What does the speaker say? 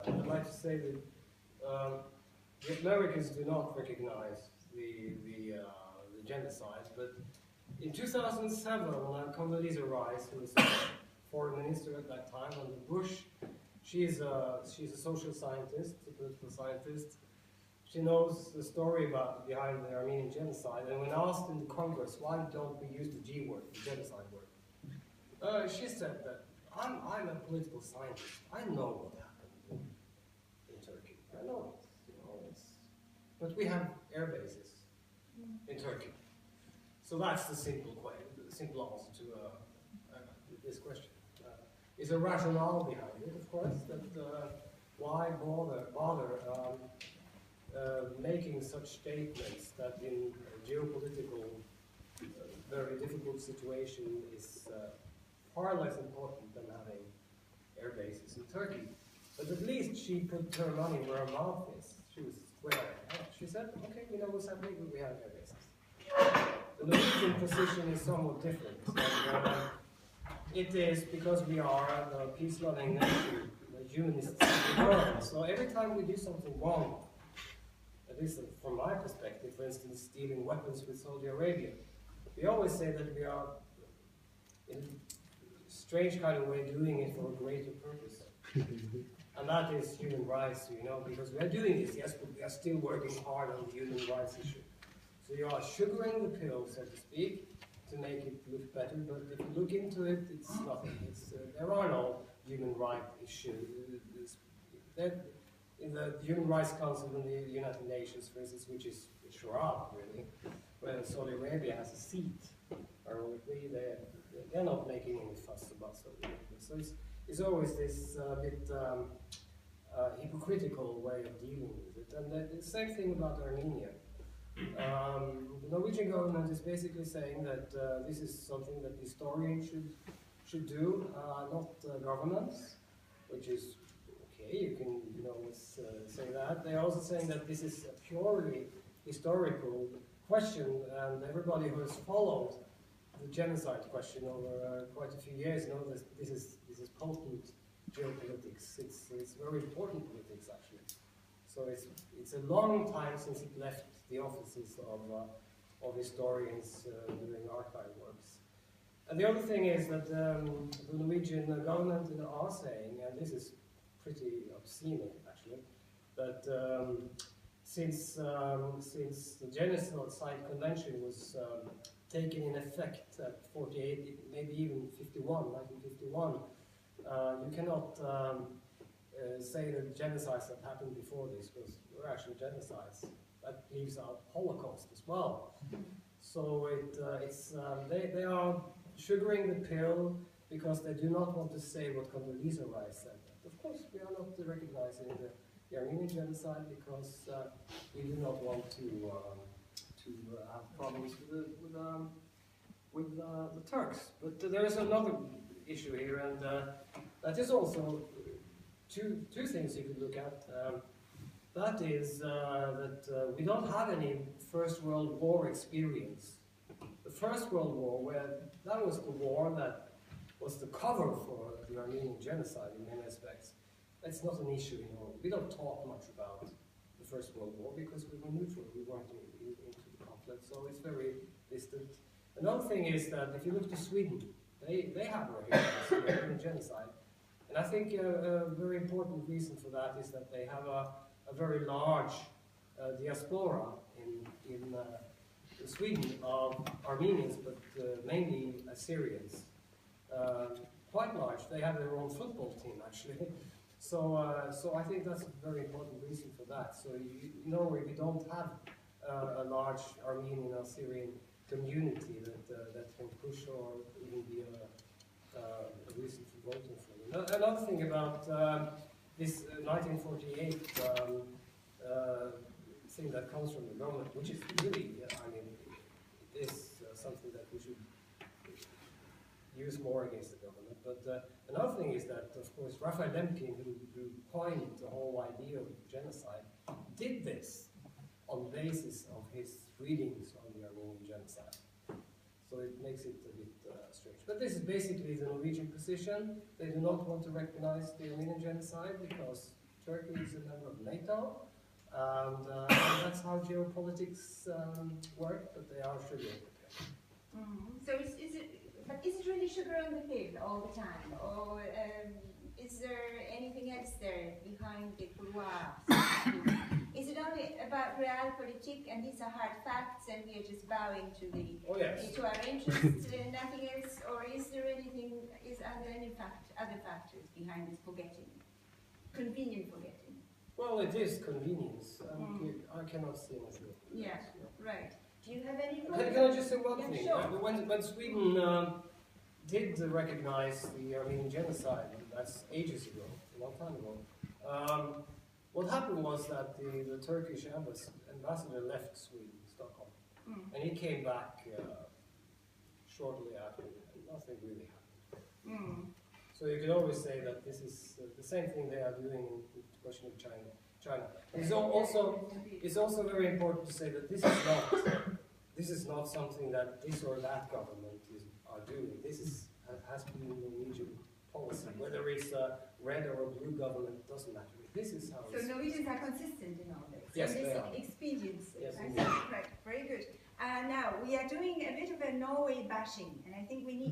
I'd like to say that the Americans do not recognize the genocide, but in 2007, when Condoleezza Rice, who was foreign minister at that time under Bush, she's a social scientist, a political scientist. She knows the story behind the Armenian genocide, and when asked in the Congress, why don't we use the G word, the genocide word, she said that I'm a political scientist. I know what happened in Turkey. I know it. But we have air bases in Turkey. So that's the simple answer to this question. Is a rationale behind it, of course, that why bother making such statements that in a geopolitical, very difficult situation is far less important than having air bases in Turkey. But at least she put her money where her mouth is. She was square. She said, okay, we know what's happening, but we have air bases. The Norwegian position is somewhat different. It is because we are a peace-loving nation, the humanists of the world. So every time we do something wrong, at least from my perspective, for instance, stealing weapons with Saudi Arabia, we always say that we are, in a strange kind of way, doing it for a greater purpose. And that is human rights, because we are doing this, yes, but we are still working hard on the human rights issue. So you are sugaring the pill, so to speak, to make it look better, but if you look into it, it's nothing. There are no human rights issues. In the Human Rights Council in the United Nations, for instance, which is charade, really, where Saudi Arabia has a seat, ironically, they're not making any fuss about Saudi Arabia. So it's always this bit hypocritical way of dealing with it. And the same thing about Armenia. The Norwegian government is basically saying that this is something that historians should do, not governments, which is okay. You can say that. They're also saying that this is a purely historical question, and everybody who has followed the genocide question over quite a few years know that this is potent geopolitics. It's very important politics, actually. So it's a long time since it left the offices of historians doing archive works. And the other thing is that the Norwegian government are saying, and this is pretty obscene actually, that since the Genocide Convention was taken in effect at 48, maybe even 1951, you cannot say that genocides that happened before this were actually genocides. That leaves out Holocaust as well. So they are sugaring the pill because they do not want to say what Condoleezza Rice said. Of course, we are not recognizing the Armenian genocide because we do not want to have problems with the Turks. But there is another issue here, and that is also two things you could look at. That is that we don't have any First World War experience. The First World War, that was the war that was the cover for the Armenian genocide in many aspects. That's not an issue, We don't talk much about the First World War because we were neutral. We weren't into the conflict, so it's very distant. Another thing is that if you look to Sweden, they have recognized the Armenian genocide. And I think a very important reason for that is that they have a very large diaspora in Sweden of Armenians, but mainly Assyrians. Quite large. They have their own football team, actually. So I think that's a very important reason for that. So in Norway, we don't have a large Armenian Assyrian community that can push or even be a reason for voting for them. Another thing about this 1948 thing that comes from the government, which is really, it is something that we should use more against the government. But another thing is that, of course, Raphael Lemkin, who coined the whole idea of genocide, did this on the basis of his readings on the Armenian genocide. So it makes it a bit strange. But this is basically the Norwegian position. They do not want to recognize the Armenian genocide because NATO, and that's how geopolitics work, but they are sugar. So is it really sugar on the pill all the time, or is there anything else there behind the couloir? Is it only about realpolitik and these are hard facts and we are just bowing to the to our interests and nothing else, or is there anything? Are there any other factors behind this forgetting, convenient forgetting? Well, it is convenience. I cannot see anything. Yeah, right. Do you have any? Can I just say one thing? Sure. When Sweden did recognize the Armenian Genocide, that's ages ago, a long time ago, what happened was that the Turkish ambassador left Sweden, Stockholm, and he came back shortly after, and nothing really happened. So you can always say that this is the same thing they are doing in the question of China. It's also very important to say that this is not something that this or that government are doing. This has been Norwegian policy. Whether it's a red or a blue government doesn't matter. This is how. So Norwegians are consistent in all this. Yes, in this they are. experience. Yes, Right. Very good. Now we are doing a bit of a Norway bashing, and I think we need.